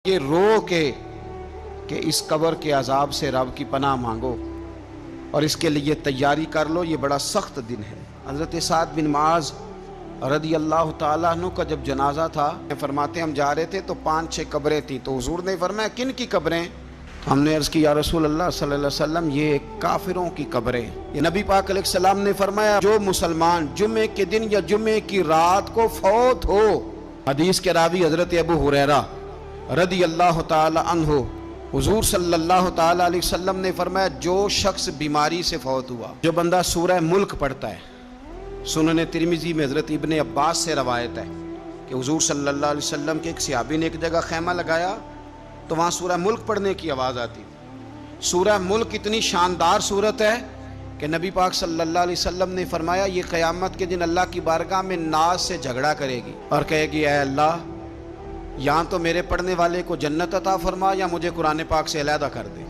یہ رو کے کہ اس قبر کے عذاب سے رب کی پناہ مانگو اور اس کے لیے تیاری کر لو، یہ بڑا سخت دن ہے۔ حضرت سعد بن معاذ رضی اللہ تعالیٰ عنہ کا جب جنازہ تھا، فرماتے ہم جا رہے تھے تو 5-6 قبریں تھیں، تو حضور نے فرمایا کن کی قبریں؟ ہم نے عرض کی یا رسول اللہ صلی اللہ علیہ وسلم یہ کافروں کی قبریں۔ یہ نبی پاک علیہ السلام نے فرمایا جو مسلمان جمعے کے دن یا جمعے کی رات کو فوت ہو، حدیث کے راوی حضرت ابو ہریرہ رضی اللہ تعالی عنہ، حضور صلی اللہ تعالی علیہ وسلم نے فرمایا جو شخص بیماری سے فوت ہوا، جو بندہ سورہ ملک پڑھتا ہے، سنن ترمذی میں حضرت ابن عباس سے روایت ہے کہ حضور صلی اللہ علیہ وسلم کے ایک صحابی نے ایک جگہ خیمہ لگایا تو وہاں سورہ ملک پڑھنے کی آواز آتی۔ سورہ ملک اتنی شاندار صورت ہے کہ نبی پاک صلی اللہ علیہ وسلم نے فرمایا یہ قیامت کے دن اللہ کی بارگاہ میں ناز سے جھگڑا کرے گی اور کہے گی اے اللہ یہاں تو میرے پڑھنے والے کو جنت عطا فرما یا مجھے قرآن پاک سے علیحدہ کر دے۔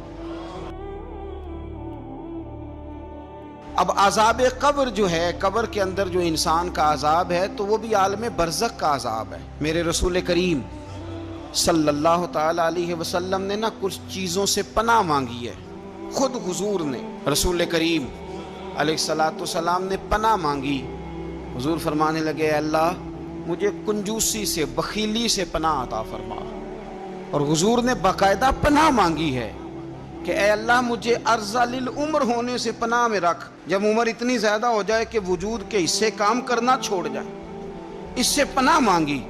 اب عذاب قبر جو ہے، قبر کے اندر جو انسان کا عذاب ہے تو وہ بھی عالم برزخ کا عذاب ہے۔ میرے رسول کریم صلی اللہ تعالی علیہ وسلم نے کچھ چیزوں سے پناہ مانگی ہے، خود حضور نے، رسول کریم علیہ السلام نے پناہ مانگی۔ حضور فرمانے لگے اے اللہ مجھے کنجوسی سے، بخیلی سے پناہ عطا فرما، اور حضور نے باقاعدہ پناہ مانگی ہے کہ اے اللہ مجھے ارذل العمر ہونے سے پناہ میں رکھ، جب عمر اتنی زیادہ ہو جائے کہ وجود کے حصے کام کرنا چھوڑ جائیں، اس سے پناہ مانگی۔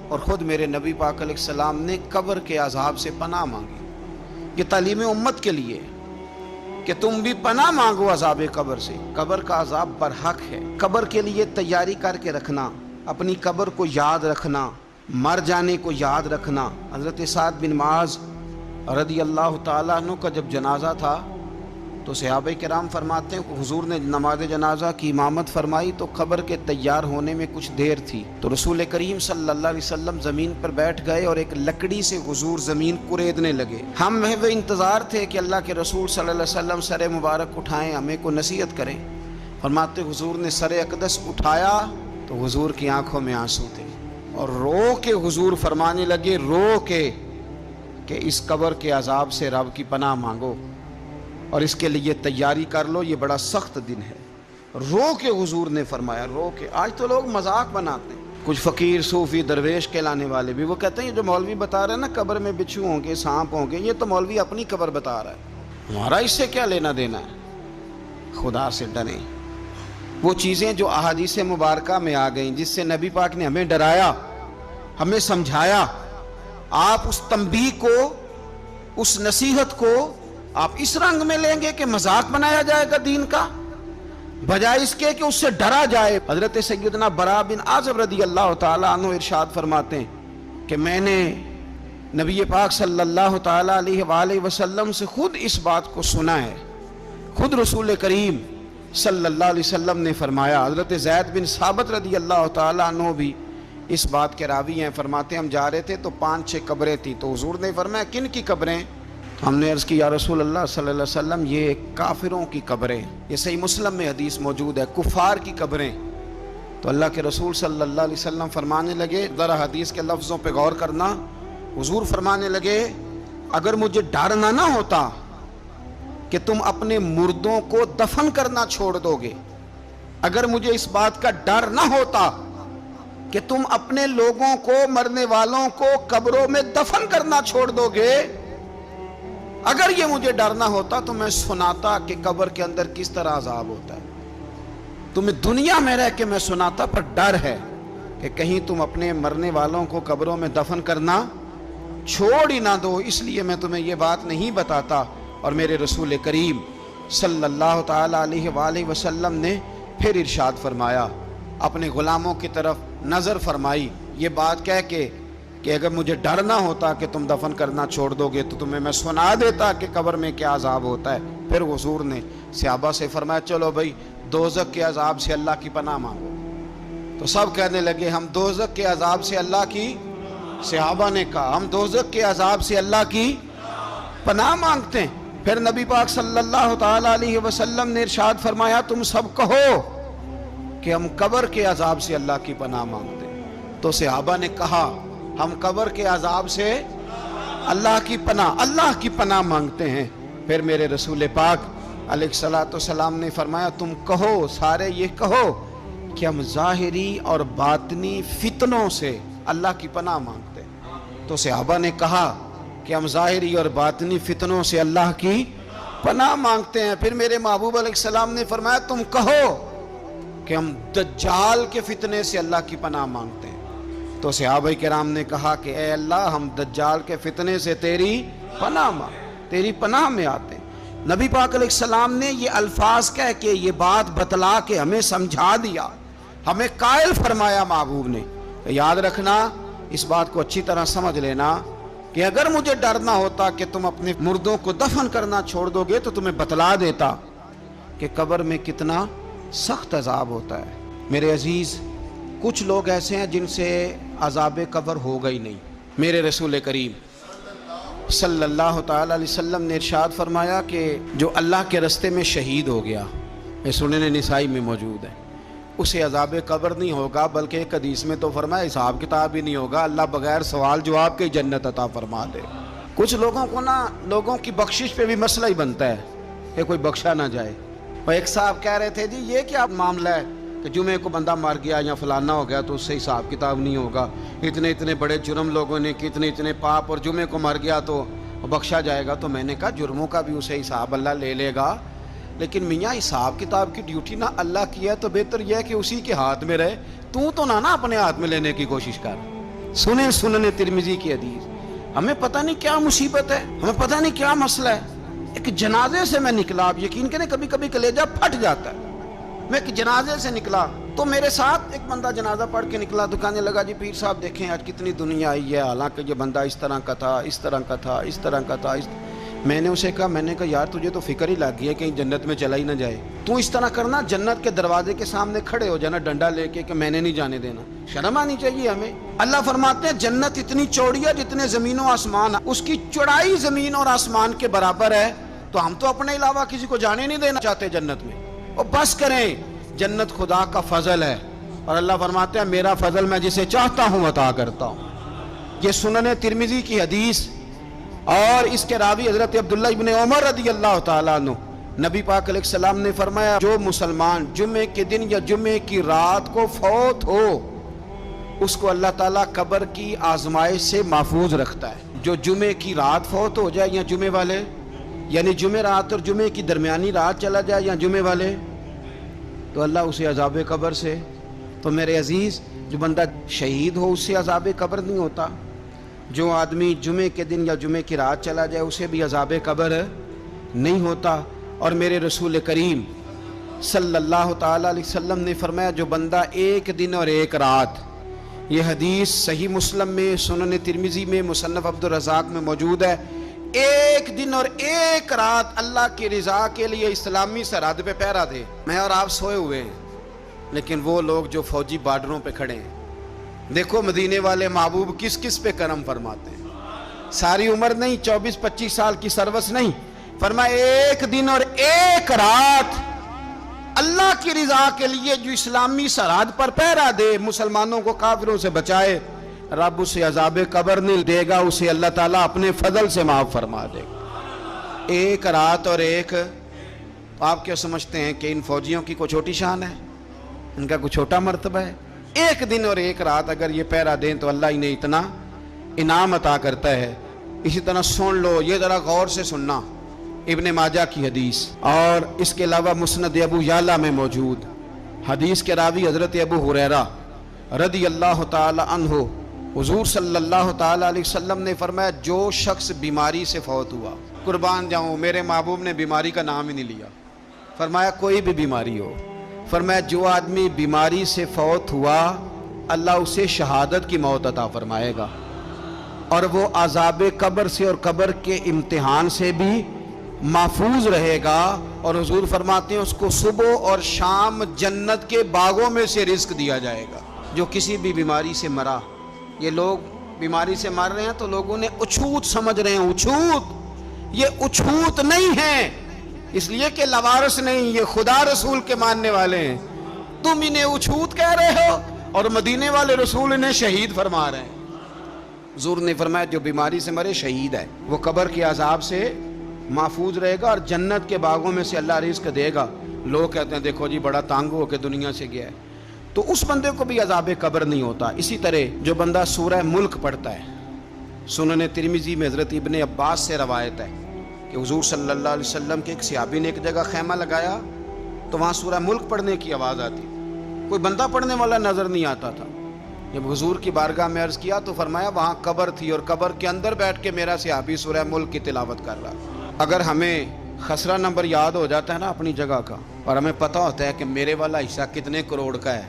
اور خود میرے نبی پاک علیہ السلام نے قبر کے عذاب سے پناہ مانگی۔ یہ تعلیم امت کے لیے کہ تم بھی پناہ مانگو عذاب قبر سے۔ قبر کا عذاب برحق ہے، قبر کے لیے تیاری کر کے رکھنا، اپنی قبر کو یاد رکھنا، مر جانے کو یاد رکھنا۔ حضرت سعد بن معاذ رضی اللہ تعالیٰ عنہ کا جب جنازہ تھا تو صحابہ کرام فرماتے ہیں کہ حضور نے نماز جنازہ کی امامت فرمائی تو قبر کے تیار ہونے میں کچھ دیر تھی، تو رسول کریم صلی اللہ علیہ وسلم زمین پر بیٹھ گئے اور ایک لکڑی سے حضور زمین کریدنے لگے۔ ہم وہ انتظار تھے کہ اللہ کے رسول صلی اللہ علیہ وسلم سر مبارک اٹھائیں، ہمیں کو نصیحت کریں۔ فرماتے حضور نے سر اقدس اٹھایا تو حضور کی آنکھوں میں آنسو تھے، اور رو کے حضور فرمانے لگے رو کے کہ اس قبر کے عذاب سے رب کی پناہ مانگو اور اس کے لیے تیاری کر لو، یہ بڑا سخت دن ہے۔ رو کے حضور نے فرمایا، رو کے۔ آج تو لوگ مذاق بناتے ہیں، کچھ فقیر صوفی درویش کہلانے والے بھی، وہ کہتے ہیں جو مولوی بتا رہے ہیں نا قبر میں بچھو ہوں گے، سانپ ہوں گے، یہ تو مولوی اپنی قبر بتا رہا ہے، ہمارا اس سے کیا لینا دینا ہے۔ خدا سے ڈریں۔ وہ چیزیں جو احادیث مبارکہ میں آ گئیں، جس سے نبی پاک نے ہمیں ڈرایا، ہمیں سمجھایا، آپ اس تنبیہ کو، اس نصیحت کو آپ اس رنگ میں لیں گے کہ مذاق بنایا جائے گا دین کا، بجائے اس کے کہ اس سے ڈرا جائے۔ حضرت سیدنا براء بن عازب رضی اللہ تعالیٰ عنہ ارشاد فرماتے ہیں کہ میں نے نبی پاک صلی اللہ تعالیٰ علیہ وآلہ وسلم سے خود اس بات کو سنا ہے، خود رسول کریم صلی اللہ علیہ وسلم نے فرمایا۔ حضرت زید بن ثابت رضی اللہ تعالیٰ عنہ بھی اس بات کے راوی ہیں، فرماتے ہم جا رہے تھے تو 5-6 قبریں تھیں، تو حضور نے فرمایا کن کی قبریں؟ ہم نے عرض کی یا رسول اللہ صلی اللہ علیہ وسلم یہ کافروں کی قبریں۔ یہ صحیح مسلم میں حدیث موجود ہے، کفار کی قبریں۔ تو اللہ کے رسول صلی اللہ علیہ وسلم فرمانے لگے، ذرا حدیث کے لفظوں پہ غور کرنا، حضور فرمانے لگے اگر مجھے ڈر نہ ہوتا کہ تم اپنے مردوں کو دفن کرنا چھوڑ دو گے، اگر مجھے اس بات کا ڈر نہ ہوتا کہ تم اپنے لوگوں کو، مرنے والوں کو قبروں میں دفن کرنا چھوڑ دو گے، اگر یہ مجھے ڈر نہ ہوتا تو میں سناتا کہ قبر کے اندر کس طرح عذاب ہوتا ہے، تمہیں دنیا میں رہ کے میں سناتا، پر ڈر ہے کہ کہیں تم اپنے مرنے والوں کو قبروں میں دفن کرنا چھوڑ ہی نہ دو، اس لیے میں تمہیں یہ بات نہیں بتاتا۔ اور میرے رسول کریم صلی اللہ تعالی علیہ وآلہ وسلم نے پھر ارشاد فرمایا، اپنے غلاموں کی طرف نظر فرمائی، یہ بات کہہ کے کہ اگر مجھے ڈر نہ ہوتا کہ تم دفن کرنا چھوڑ دو گے تو تمہیں میں سنا دیتا کہ قبر میں کیا عذاب ہوتا ہے۔ پھر حضور نے صحابہ سے فرمایا چلو بھائی دوزخ کے عذاب سے اللہ کی پناہ مانگو، تو سب کہنے لگے ہم دوزخ کے عذاب سے اللہ کی، صحابہ نے کہا ہم دوزخ کے عذاب سے اللہ کی پناہ مانگتے ہیں۔ پھر نبی پاک صلی اللہ تعالی علیہ وسلم نے ارشاد فرمایا تم سب کہو کہ ہم قبر کے عذاب سے اللہ کی پناہ مانگتے ہیں۔ تو صحابہ نے کہا ہم قبر کے عذاب سے اللہ کی پناہ مانگتے ہیں۔ پھر میرے رسول پاک علیہ الصلوۃ والسلام نے فرمایا تم کہو، سارے یہ کہو کہ ہم ظاہری اور باطنی فتنوں سے اللہ کی پناہ مانگتے ہیں۔ تو صحابہ نے کہا کہ ہم ظاہری اور باطنی فتنوں سے اللہ کی پناہ مانگتے ہیں۔ پھر میرے محبوب علیہ السلام نے فرمایا تم کہو کہ ہم دجال کے فتنے سے اللہ کی پناہ مانگتے ہیں۔ تو صحابہ کرام نے کہا کہ اے اللہ ہم دجال کے فتنے سے تیری پناہ میں آتے ہیں۔ نبی پاک علیہ السلام نے یہ الفاظ کہہ کے یہ بات بتلا کے ہمیں سمجھا دیا، ہمیں قائل فرمایا محبوب نے۔ یاد رکھنا، اس بات کو اچھی طرح سمجھ لینا کہ اگر مجھے ڈر نہ ہوتا کہ تم اپنے مردوں کو دفن کرنا چھوڑ دو گے تو تمہیں بتلا دیتا کہ قبر میں کتنا سخت عذاب ہوتا ہے۔ میرے عزیز، کچھ لوگ ایسے ہیں جن سے عذاب قبر ہوگا ہی نہیں۔ میرے رسول کریم صلی اللہ تعالی علیہ وسلم نے ارشاد فرمایا کہ جو اللہ کے رستے میں شہید ہو گیا، یہ سنن نسائی میں موجود ہے، اسے عذاب قبر نہیں ہوگا، بلکہ ایک حدیث میں تو فرمایا حساب کتاب ہی نہیں ہوگا، اللہ بغیر سوال جواب کے جنت عطا فرما دے۔ کچھ لوگوں کو لوگوں کی بخشش پہ بھی مسئلہ ہی بنتا ہے کہ کوئی بخشا نہ جائے۔ اور ایک صاحب کہہ رہے تھے جی یہ کیا معاملہ ہے کہ جمعے کو بندہ مر گیا یا فلانا ہو گیا تو اس سے حساب کتاب نہیں ہوگا، اتنے بڑے جرم لوگوں نے کی، اتنے پاپ، اور جمعے کو مر گیا تو بخشا جائے گا۔ تو میں نے کہا جرموں کا بھی اسے حساب اللہ لے لے گا، لیکن میاں حساب کتاب کی ڈیوٹی نہ اللہ کی ہے تو بہتر یہ ہے کہ اسی کے ہاتھ میں رہے، تو نہ اپنے ہاتھ میں لینے کی کوشش کر۔ سنن ترمذی کی حدیث۔ ہمیں پتہ نہیں کیا مصیبت ہے، ہمیں پتہ نہیں کیا مسئلہ ہے۔ ایک جنازے سے میں نکلا، آپ یقین کریں کبھی کبھی کلیجہ پھٹ جاتا ہے۔ میں ایک جنازے سے نکلا تو میرے ساتھ ایک بندہ جنازہ پڑھ کے نکلا تو کہنے لگا جی پیر صاحب دیکھیں آج کتنی دنیا آئی ہے، حالانکہ یہ بندہ اس طرح کا تھا، اس طرح کا تھا، اس طرح کا تھا۔ میں نے اسے کہا یار تجھے تو فکر ہی لگ گئی ہے کہیں جنت میں چلا ہی نہ جائے، تو اس طرح کرنا جنت کے دروازے کے سامنے کھڑے ہو جانا ڈنڈا لے کے کہ میں نے نہیں جانے دینا۔ شرم آنی چاہیے ہمیں۔ اللہ فرماتے ہیں جنت اتنی چوڑی ہے جتنے زمین و آسمان، اس کی چوڑائی زمین اور آسمان کے برابر ہے، تو ہم تو اپنے علاوہ کسی کو جانے نہیں دینا چاہتے جنت میں۔ اور بس کریں، جنت خدا کا فضل ہے، اور اللہ فرماتے ہیں میرا فضل میں جسے چاہتا ہوں عطا کرتا ہوں۔ یہ سنن ترمذی کی حدیث، اور اس کے راوی حضرت عبداللہ ابن عمر رضی اللہ تعالیٰ عنہ، نبی پاک علیہ السلام نے فرمایا جو مسلمان جمعے کے دن یا جمعے کی رات کو فوت ہو اس کو اللہ تعالیٰ قبر کی آزمائش سے محفوظ رکھتا ہے۔ جو جمعے کی رات فوت ہو جائے یا جمعے والے، یعنی جمعے رات اور جمعے کی درمیانی رات چلا جائے یا جمعے والے، تو اللہ اسے عذاب قبر سے، تو میرے عزیز جو بندہ شہید ہو اس سے عذاب قبر نہیں ہوتا، جو آدمی جمعے کے دن یا جمعے کی رات چلا جائے اسے بھی عذاب قبر نہیں ہوتا۔ اور میرے رسول کریم صلی اللہ تعالیٰ علیہ وسلم نے فرمایا جو بندہ ایک دن اور ایک رات، یہ حدیث صحیح مسلم میں، سنن ترمذی میں، مصنف عبدالرزاق میں موجود ہے، ایک دن اور ایک رات اللہ کی رضا کے لیے اسلامی سرحد پہ پہرا دے۔ میں اور آپ سوئے ہوئے ہیں، لیکن وہ لوگ جو فوجی بارڈروں پہ کھڑے ہیں، دیکھو مدینے والے محبوب کس کس پہ کرم فرماتے ہیں۔ ساری عمر نہیں، 24-25 سال کی سروس نہیں، فرمایا ایک دن اور ایک رات اللہ کی رضا کے لیے جو اسلامی سرحد پر پہرا دے، مسلمانوں کو کافروں سے بچائے، رب اسے عذاب قبر نہیں دے گا، اسے اللہ تعالیٰ اپنے فضل سے معاف فرما دے گا۔ ایک رات اور ایک، آپ کیا سمجھتے ہیں کہ ان فوجیوں کی کوئی چھوٹی شان ہے، ان کا کوئی چھوٹا مرتبہ ہے؟ ایک دن اور ایک رات اگر یہ پہرا دیں تو اللہ انہیں اتنا انعام عطا کرتا ہے۔ اسی طرح سن لو، یہ ذرا غور سے سننا، ابن ماجہ کی حدیث، اور اس کے علاوہ مسند ابو یعلا میں موجود حدیث کے راوی حضرت ابو ہریرہ رضی اللہ تعالی عنہ، حضور صلی اللہ تعالی علیہ وسلم نے فرمایا جو شخص بیماری سے فوت ہوا، قربان جاؤں میرے محبوب نے بیماری کا نام ہی نہیں لیا، فرمایا کوئی بھی بیماری ہو، فرمایا جو آدمی بیماری سے فوت ہوا اللہ اسے شہادت کی موت عطا فرمائے گا، اور وہ عذاب قبر سے اور قبر کے امتحان سے بھی محفوظ رہے گا، اور حضور فرماتے ہیں اس کو صبح اور شام جنت کے باغوں میں سے رزق دیا جائے گا۔ جو کسی بھی بیماری سے مرا، یہ لوگ بیماری سے مر رہے ہیں تو لوگوں نے اچھوت سمجھ رہے ہیں، اچھوت، یہ اچھوت نہیں ہے، اس لیے کہ لوارث نہیں، یہ خدا رسول کے ماننے والے ہیں، تم انہیں اچھوت کہہ رہے ہو اور مدینے والے رسول انہیں شہید فرما رہے ہیں۔ حضور نے فرمایا جو بیماری سے مرے شہید ہے، وہ قبر کے عذاب سے محفوظ رہے گا اور جنت کے باغوں میں سے اللہ رزق دے گا۔ لوگ کہتے ہیں دیکھو جی بڑا تانگ ہو کے دنیا سے گیا ہے، تو اس بندے کو بھی عذاب قبر نہیں ہوتا۔ اسی طرح جو بندہ سورہ ملک پڑھتا ہے، سنن ترمذی میں حضرت ابن عباس سے روایت ہے کہ حضور صلی اللہ علیہ وسلم کے ایک صحابی نے ایک جگہ خیمہ لگایا تو وہاں سورہ ملک پڑھنے کی آواز آتی، کوئی بندہ پڑھنے والا نظر نہیں آتا تھا۔ جب حضور کی بارگاہ میں عرض کیا تو فرمایا وہاں قبر تھی اور قبر کے اندر بیٹھ کے میرا صحابی سورہ ملک کی تلاوت کر رہا۔ اگر ہمیں خسرہ نمبر یاد ہو جاتا ہے نا اپنی جگہ کا، اور ہمیں پتہ ہوتا ہے کہ میرے والا حصہ کتنے کروڑ کا ہے،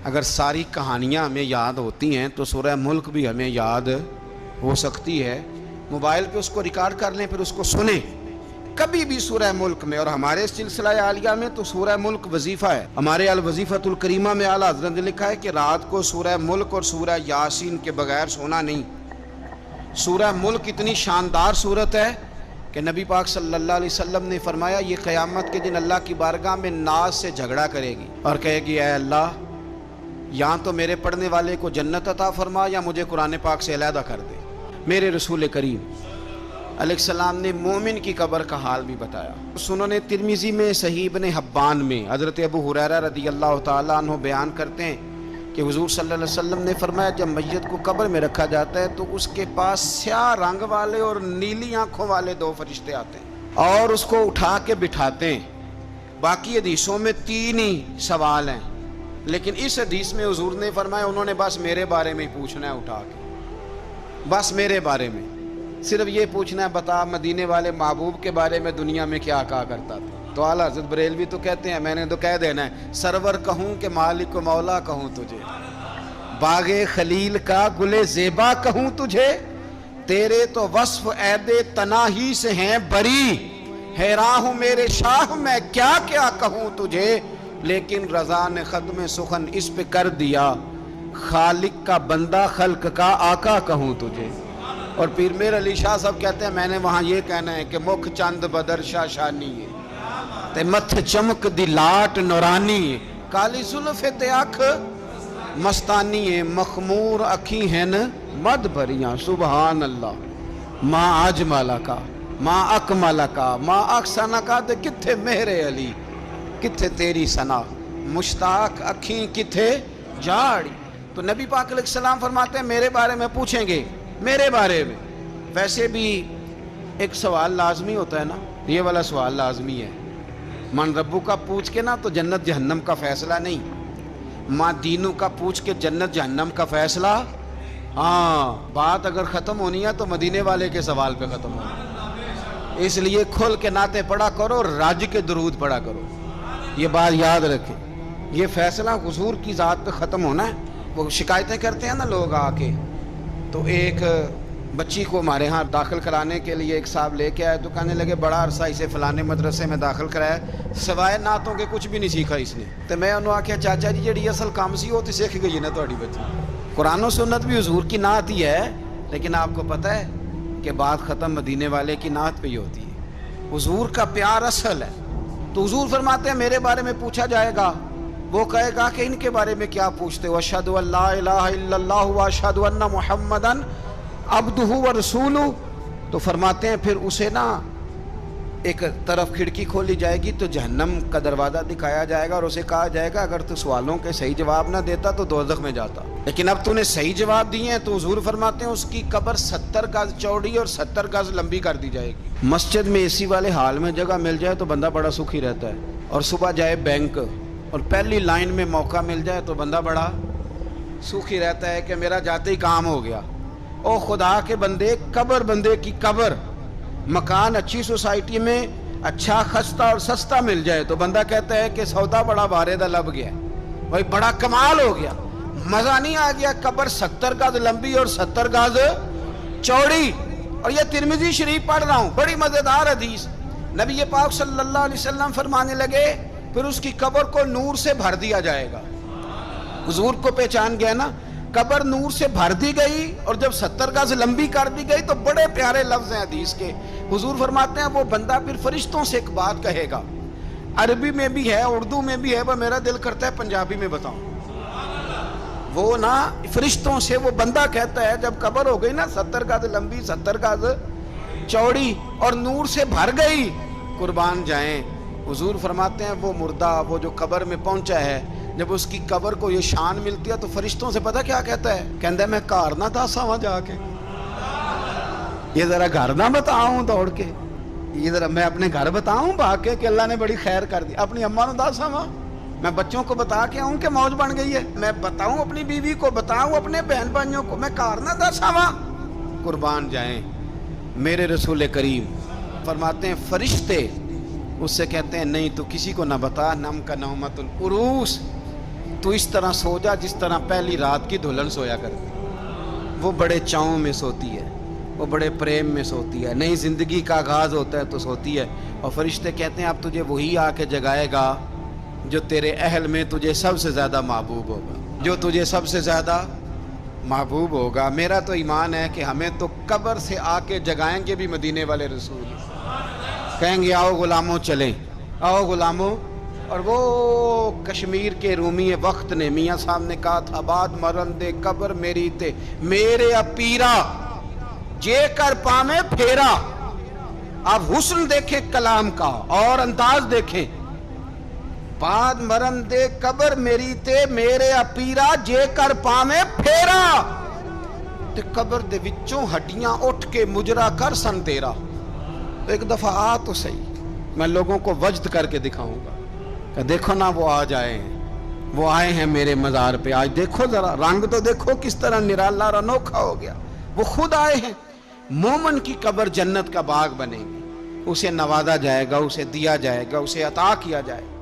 اگر ساری کہانیاں ہمیں یاد ہوتی ہیں تو سورہ ملک بھی ہمیں یاد ہو سکتی ہے۔ موبائل پہ اس کو ریکارڈ کر لیں، پھر اس کو سنیں کبھی بھی سورہ ملک میں۔ اور ہمارے سلسلہ عالیہ میں تو سورہ ملک وظیفہ ہے۔ ہمارے الوظیفۃ الکریمہ میں اعلیٰ حضرت نے لکھا ہے کہ رات کو سورہ ملک اور سورہ یاسین کے بغیر سونا نہیں۔ سورہ ملک اتنی شاندار صورت ہے کہ نبی پاک صلی اللہ علیہ وسلم نے فرمایا یہ قیامت کے دن اللہ کی بارگاہ میں ناز سے جھگڑا کرے گی اور کہے گی اے اللہ یا تو میرے پڑھنے والے کو جنت عطا فرما یا مجھے قرآن پاک سے علیحدہ کر دے۔ میرے رسول کریم علیہ السلام نے مومن کی قبر کا حال بھی بتایا۔ سنن ترمذی میں صحیح ابن حبان میں حضرت ابو ہریرہ رضی اللہ تعالیٰ عنہ بیان کرتے ہیں کہ حضور صلی اللہ علیہ وسلم نے فرمایا جب میت کو قبر میں رکھا جاتا ہے تو اس کے پاس سیاہ رنگ والے اور نیلی آنکھوں والے دو فرشتے آتے ہیں اور اس کو اٹھا کے بٹھاتے ہیں۔ باقی حدیثوں میں 3 ہی سوال ہیں، لیکن اس حدیث میں حضور نے فرمایا انہوں نے بس میرے بارے میں ہی پوچھنا ہے، اٹھا کے بس میرے بارے میں صرف یہ پوچھنا ہے بتا مدینے والے محبوب کے بارے میں دنیا میں کیا کہا کرتا تھا۔ تو اعلیٰ حضرت بریلوی تو کہتے ہیں میں نے تو کہہ دینا ہے سرور کہوں کہ مالک و مولا کہوں تجھے، باغ خلیل کا گل زیبا کہوں تجھے، تیرے تو وصف عید تناہی سے ہیں بری، حیران ہوں میرے شاہ میں کیا کیا کہوں تجھے، لیکن رضا نے ختم سخن اس پہ کر دیا، خالق کا بندہ خلق کا آقا کہوں تجھے۔ اور پیر میر علی شاہ صاحب کہتے ہیں میں نے وہاں یہ کہنا ہے کہ مکھ چند بدر شاہ شانی ہے تے متھ چمک دی لاٹ نورانی ہے، کالی زلف تے اکھ مستانی ہے، مخمور اکھی ہیں مد بھریاں، سبحان اللہ ماں اجمل کا ماں اکمل کا ماں احسن کا، تے کتھے میرے علی کتھے تیری ثنا، مشتاق اکھیں کتھے جاڑی۔ تو نبی پاک علیہ السلام فرماتے ہیں میرے بارے میں پوچھیں گے، میرے بارے میں۔ ویسے بھی ایک سوال لازمی ہوتا ہے نا، یہ والا سوال لازمی ہے، من ربو کا پوچھ کے نا تو جنت جہنم کا فیصلہ نہیں، ماں دینوں کا پوچھ کے جنت جہنم کا فیصلہ۔ ہاں بات اگر ختم ہونی ہے تو مدینے والے کے سوال پہ ختم ہونی، اس لیے کھل کے نعتیں پڑھا کرو، راج کے درود پڑھا کرو، یہ بات یاد رکھیں۔ یہ فیصلہ حضور کی ذات پہ ختم ہونا ہے۔ وہ شکایتیں کرتے ہیں نا لوگ آ کے، تو ایک بچی کو ہمارے ہاں داخل کرانے کے لیے ایک صاحب لے کے آئے تو کہنے لگے بڑا عرصہ اسے فلانے مدرسے میں داخل کرایا، سوائے نعتوں کے کچھ بھی نہیں سیکھا اس نے۔ تو میں انہوں آکھیا چاچا جی جڑی اصل کام سی وہ تو سیکھ گئی نا تہاڈی بچی، قرآن و سنت بھی حضور کی نعت ہی ہے، لیکن آپ کو پتہ ہے کہ بات ختم مدینے والے کی نعت پہ ہی ہوتی ہے۔ حضور کا پیار اصل ہے، تو حضور فرماتے ہیں میرے بارے میں پوچھا جائے گا، وہ کہے گا کہ ان کے بارے میں کیا پوچھتے ہو، اشہد ان لا الہ الا اللہ واشہد ان محمدن عبدہ ورسولہ، تو فرماتے ہیں پھر اسے نا ایک طرف کھڑکی کھولی جائے گی تو جہنم کا دروازہ دکھایا جائے گا اور اسے کہا جائے گا اگر تو سوالوں کے صحیح جواب نہ دیتا تو دوزخ میں جاتا، لیکن اب تو نے صحیح جواب دیے ہیں۔ تو حضور فرماتے ہیں اس کی قبر 70 گز چوڑی اور 70 گز لمبی کر دی جائے گی۔ مسجد میں اے سی والے حال میں جگہ مل جائے تو بندہ بڑا سکھی رہتا ہے، اور صبح جائے بینک اور پہلی لائن میں موقع مل جائے تو بندہ بڑا سکھی رہتا ہے کہ میرا جاتے ہی کام ہو گیا۔ او خدا کے بندے، قبر بندے کی قبر، مکان اچھی سوسائٹی میں اچھا خستہ اور سستا مل جائے تو بندہ کہتا ہے کہ سودا بڑا بھارے دا لب گیا، بھائی بڑا کمال ہو گیا، مزہ نہیں آ گیا۔ قبر 70 گز لمبی اور 70 گز چوڑی، اور یہ ترمذی شریف پڑھ رہا ہوں، بڑی مزیدار حدیث۔ نبی پاک صلی اللہ علیہ وسلم فرمانے لگے پھر اس کی قبر کو نور سے بھر دیا جائے گا۔ حضور کو پہچان گیا نا، قبر نور سے بھر دی گئی اور جب 70 گز لمبی کر دی گئی تو بڑے پیارے لفظ ہیں حدیث کے۔ حضور فرماتے ہیں وہ بندہ پھر فرشتوں سے ایک بات کہے گا، عربی میں بھی ہے، اردو میں بھی ہے، وہ میرا دل کرتا ہے پنجابی میں بتاؤں۔ وہ نا فرشتوں سے وہ بندہ کہتا ہے جب قبر ہو گئی نا 70 گز لمبی 70 گز چوڑی اور نور سے بھر گئی، قربان جائیں، حضور فرماتے ہیں وہ مردہ وہ جو قبر میں پہنچا ہے، جب اس کی قبر کو یہ شان ملتی ہے تو فرشتوں سے پتہ کیا کہتا ہے؟ کہتا ہے میں گھر نہ دسا وہاں جا کے، یہ ذرا گھر نہ بتاؤں دوڑ کے، یہ ذرا میں اپنے گھر بتاؤں بھاگ کے کہ اللہ نے بڑی خیر کر دی، اپنی اماں نو دسا وہاں، میں بچوں کو بتا کے آؤں کہ موج بن گئی ہے، میں بتاؤں اپنی بیوی کو، بتاؤں اپنے بہن بھائیوں کو، میں گھر نہ دسا وہاں۔ قربان جائیں، میرے رسول کریم فرماتے ہیں فرشتے اس سے کہتے ہیں نہیں تو کسی کو نہ بتا، نم کا نومت العروس، تو اس طرح سو جا جس طرح پہلی رات کی دلہن سویا کرتی، وہ بڑے چاؤں میں سوتی ہے، وہ بڑے پریم میں سوتی ہے، نئی زندگی کا آغاز ہوتا ہے تو سوتی ہے، اور فرشتے کہتے ہیں اب تجھے وہی آ کے جگائے گا جو تیرے اہل میں تجھے سب سے زیادہ محبوب ہوگا، جو تجھے سب سے زیادہ محبوب ہوگا۔ میرا تو ایمان ہے کہ ہمیں تو قبر سے آ کے جگائیں گے بھی مدینے والے رسول، کہیں گے آؤ غلاموں چلیں، آؤ غلاموں۔ اور وہ کشمیر کے رومی وقت نے میاں صاحب نے کہا تھا بعد مرن دے قبر میری تے میرے اپیرا جے کر پامے پھیرا۔ آپ حسن دیکھیں کلام کا اور انداز دیکھیں، بعد مرن دے قبر میری تے میرے اپیرا جے کر پامے پھیرا، تے قبر دے وچوں ہڈیاں اٹھ کے مجرا کر سن تیرا۔ ایک دفعہ آ تو صحیح، میں لوگوں کو وجد کر کے دکھاؤں گا کہ دیکھو نا وہ آج آئے ہیں، وہ آئے ہیں میرے مزار پہ، آج دیکھو ذرا رنگ تو دیکھو کس طرح نرالا اور انوکھا ہو گیا، وہ خود آئے ہیں۔ مومن کی قبر جنت کا باغ بنے گی، اسے نوازا جائے گا، اسے دیا جائے گا، اسے عطا کیا جائے گا۔